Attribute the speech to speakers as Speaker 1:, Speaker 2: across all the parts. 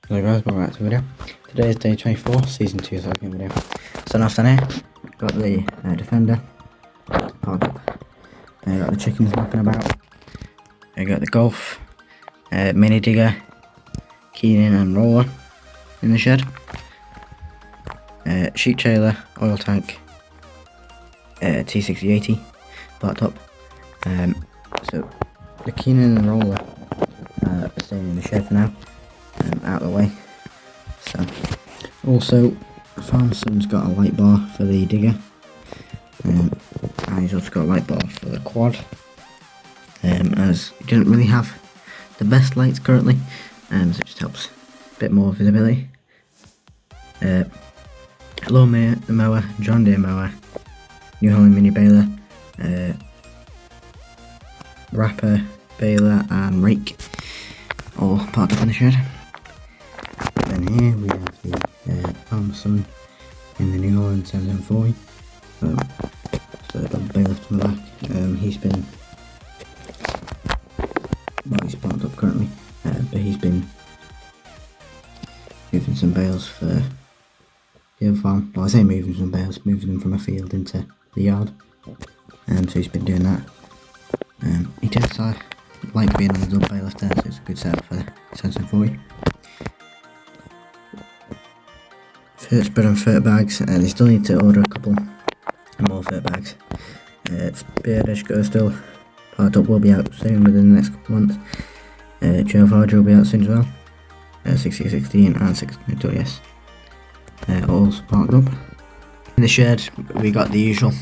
Speaker 1: Hello guys, welcome back to the video. Today is day 24, season 2 second video. So now stand here, got the defender, got the chickens knocking about, I got the golf, mini digger, keening and roller in the shed, sheep trailer, oil tank, T6080 parked up. So the keening and roller are staying in the shed for now. Out of the way. So also farmer's son's got a light bar for the digger, and he's also got a light bar for the quad, as he doesn't really have the best lights currently, so it just helps a bit more visibility. Lawn mower, John Deere mower, New Holland mini baler, wrapper, baler and rake, all parked up in the shed. And here we have the farmer's son in the New Holland 740. So the bailiff on the back. He's parked up currently, but he's been moving some bales for the other farm. Well, I say moving some bales, moving them from a field into the yard. So he's been doing that. He tends to like being on the double bailiff there, so it's a good setup for the 740. First spread on fert bags, they still need to order a couple more fert bags. Beard edge gutter still parked up, will be out soon within the next couple of months. Trail Farger will be out soon as well. 6016 and 6 yes. Also parked up. In the shed we got the usual.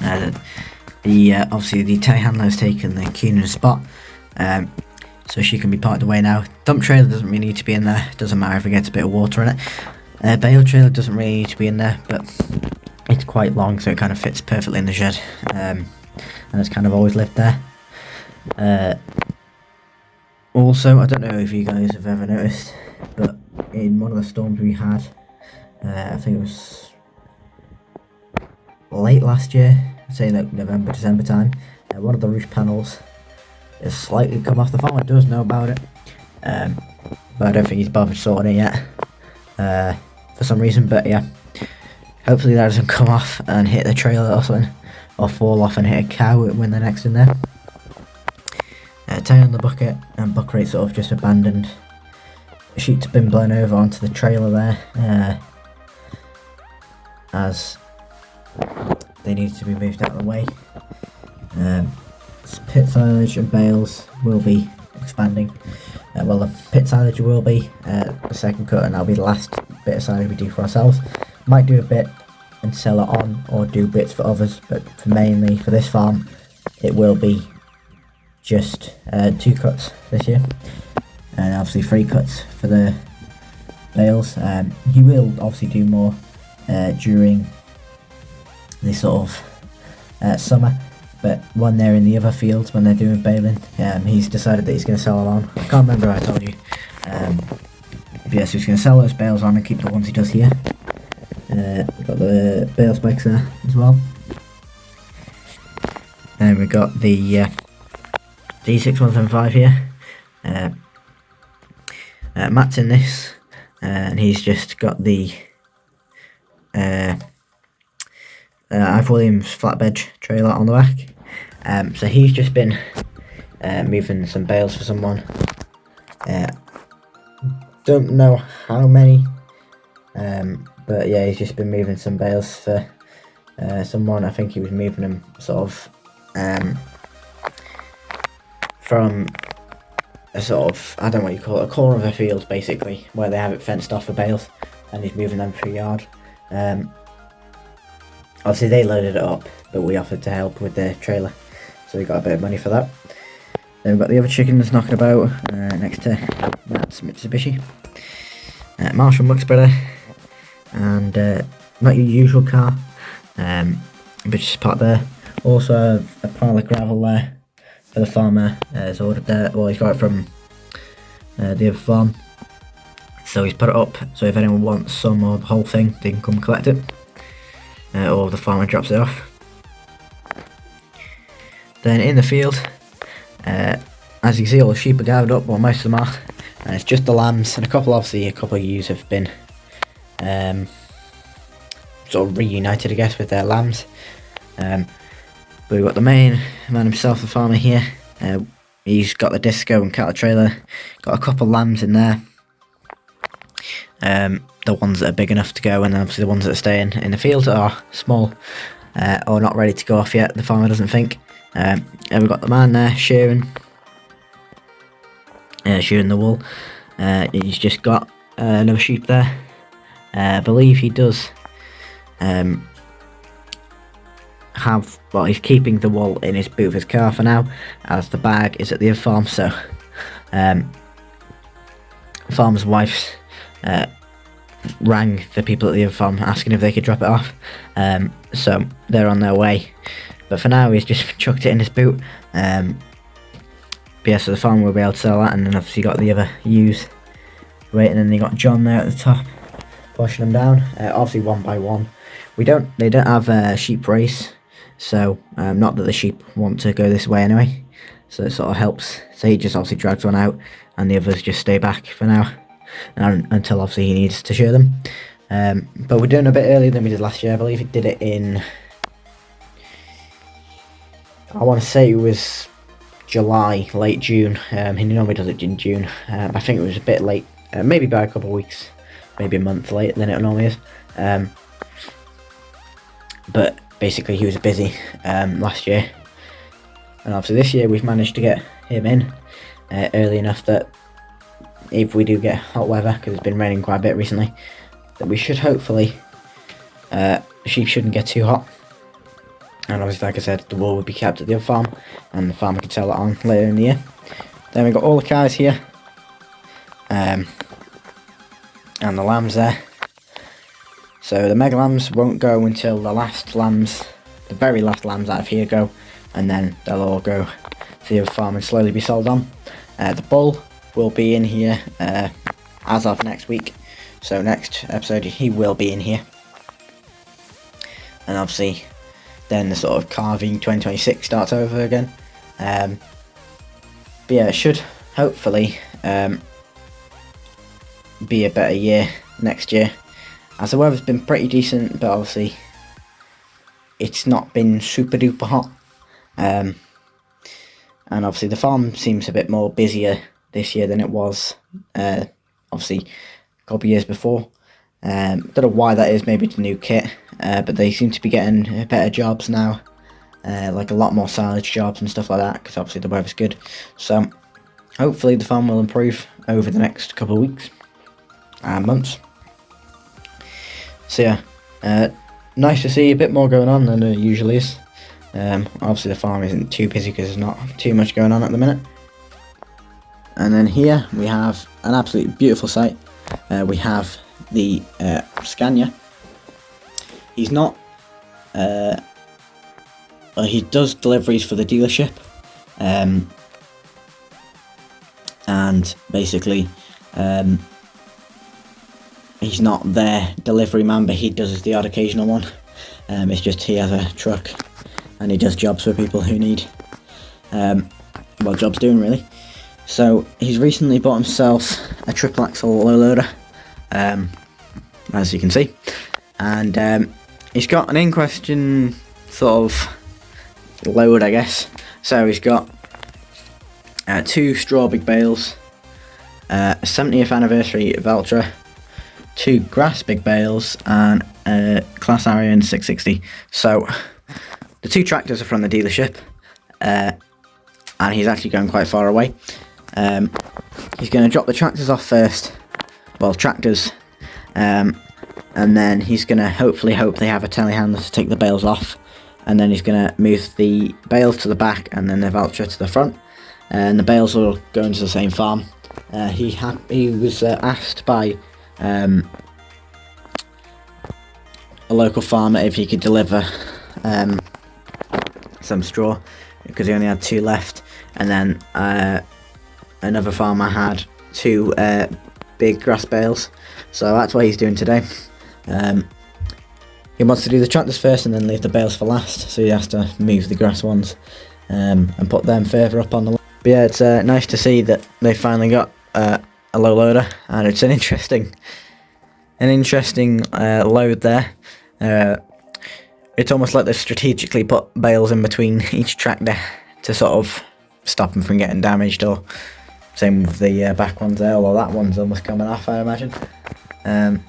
Speaker 1: Obviously the telehandler has taken the keening spot, so she can be parked away now. Dump trailer doesn't really need to be in there, doesn't matter if it gets a bit of water in it. Bale trailer doesn't really need to be in there, but it's quite long, so it kind of fits perfectly in the shed, and it's kind of always lived there. Also, I don't know if you guys have ever noticed, but in one of the storms we had, I think it was late last year, I'd say like November, December time, one of the roof panels has slightly come off. The farmer does know about it, but I don't think he's bothered sorting it yet. For some reason, but yeah, hopefully that doesn't come off and hit the trailer or something, or fall off and hit a cow when they're next in there. Tie on the bucket, and bucket rate sort of just abandoned. Sheets have been blown over onto the trailer there, as they need to be moved out of the way. Pit silage and bales will be expanding. Well, the pit silage will be the second cut, and that'll be the last bit of silage we do for ourselves. Might do a bit and sell it on, or do bits for others, but mainly for this farm it will be just 2 cuts this year, and obviously 3 cuts for the bales. He will obviously do more during the sort of summer, but when they're in the other fields, when they're doing baling, he's decided that he's going to sell it on. I can't remember if I told you, but yes, he's going to sell those bales on and keep the ones he does here. We've got the bale specs there as well, and we've got the D6175 here. Matt's in this, and he's just got the I've Williams flatbed trailer on the back. So he's just been moving some bales for someone. Don't know how many, but yeah, he's just been moving some bales for someone. I think he was moving them sort of from a sort of, I don't know what you call it, a corner of a field basically, where they have it fenced off for bales, and he's moving them through yard. Obviously they loaded it up, but we offered to help with the trailer, so we got a bit of money for that. Then we've got the other chickens knocking about next to Matt's Mitsubishi. Marshall muck spreader, and not your usual car, but just parked there. Also have a pile of gravel there for the farmer. Has ordered there, well, he's got it from the other farm, so he's put it up, so if anyone wants some or the whole thing, they can come collect it, or the farmer drops it off. Then in the field, as you can see, all the sheep are gathered up, well, most of them are, and it's just the lambs, and a couple of ewes have been sort of reunited, I guess, with their lambs. But we've got the main man himself, the farmer here. He's got the disco and cattle trailer, got a couple of lambs in there. The ones that are big enough to go, and obviously the ones that are staying in the field are small or not ready to go off yet, the farmer doesn't think. And we've got the man there shearing the wool. He's just got another sheep there. I believe he does he's keeping the wool in his boot of his car for now, as the bag is at the other farm. So the farmer's wife rang the people at the other farm asking if they could drop it off, so they're on their way, but for now he's just chucked it in his boot. But yeah, so the farmer will be able to sell that, and then obviously got the other ewes waiting, and then you got John there at the top pushing them down, obviously one by one. They don't have a sheep race, so not that the sheep want to go this way anyway, so it sort of helps. So he just obviously drags one out, and the others just stay back for now, until obviously he needs to shear them. But we're doing a bit earlier than we did last year. I believe he did it in, I want to say it was July, late June. He normally does it in June. I think it was a bit late, maybe by a couple of weeks, maybe a month later than it normally is. But basically he was busy last year, and obviously this year we've managed to get him in early enough that if we do get hot weather, because it's been raining quite a bit recently, that we should hopefully, the sheep shouldn't get too hot, and obviously, like I said, the wool would be kept at the other farm, and the farmer could sell that on later in the year. Then we've got all the cows here, and the lambs there. So the mega lambs won't go until the very last lambs out of here go, and then they'll all go to the other farm and slowly be sold on. The bull will be in here as of next week, so next episode he will be in here, and obviously then the sort of calving 2026 starts over again. But yeah, it should hopefully be a better year next year, as the weather's been pretty decent, but obviously it's not been super duper hot, and obviously the farm seems a bit more busier this year than it was obviously a couple of years before. Don't know why that is, maybe it's a new kit, but they seem to be getting better jobs now, like a lot more silage jobs and stuff like that, because obviously the weather's good. So hopefully the farm will improve over the next couple of weeks and months. So yeah, nice to see a bit more going on than it usually is. Obviously the farm isn't too busy because there's not too much going on at the minute. And then here we have an absolutely beautiful sight. We have the Scania. He's not he does deliveries for the dealership, and basically he's not their delivery man, but he does the odd occasional one. It's just he has a truck and he does jobs for people who need jobs doing really. So he's recently bought himself a triple axle low loader, as you can see, and he's got an in-question sort of load, I guess. So he's got 2 straw big bales, a 70th anniversary Valtra, 2 grass big bales, and a Class Arian 660. So the 2 tractors are from the dealership, and he's actually going quite far away. He's going to drop the tractors off first, tractors, and then he's going to hope they have a telehandler to take the bales off, and then he's going to move the bales to the back and then the Valtra to the front, and the bales will go into the same farm. He was asked by a local farmer if he could deliver some straw, because he only had 2 left, and then another farmer had 2 big grass bales, so that's what he's doing today. He wants to do the tractors first and then leave the bales for last, so he has to move the grass ones and put them further up on the line. But yeah, it's nice to see that they finally got a low loader, and it's an interesting load there. It's almost like they strategically put bales in between each tractor to sort of stop them from getting damaged, or same with the back ones there, although that one's almost coming off, I imagine. But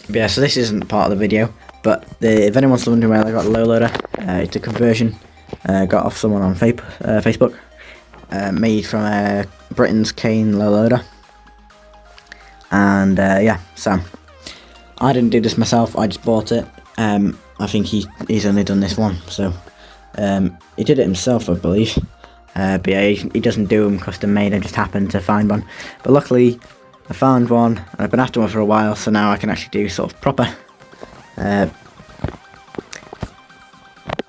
Speaker 1: yeah, so this isn't part of the video, but if anyone's wondering where I got the low loader, it's a conversion got off someone on Facebook, made from Britain's Cane low loader. And yeah, so I didn't do this myself, I just bought it. I think he's only done this one, so he did it himself, I believe. But yeah, he doesn't do them custom made, I just happened to find one. But luckily, I found one, and I've been after one for a while, so now I can actually do sort of proper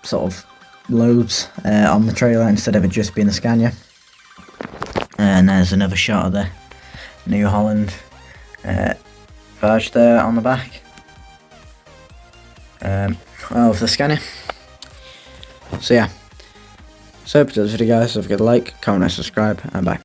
Speaker 1: sort of loads on the trailer instead of it just being the Scania. And there's another shot of the New Holland badge there on the back. Of the Scania. So yeah, so hope you enjoyed this video guys, so forget to like, comment and subscribe, and bye.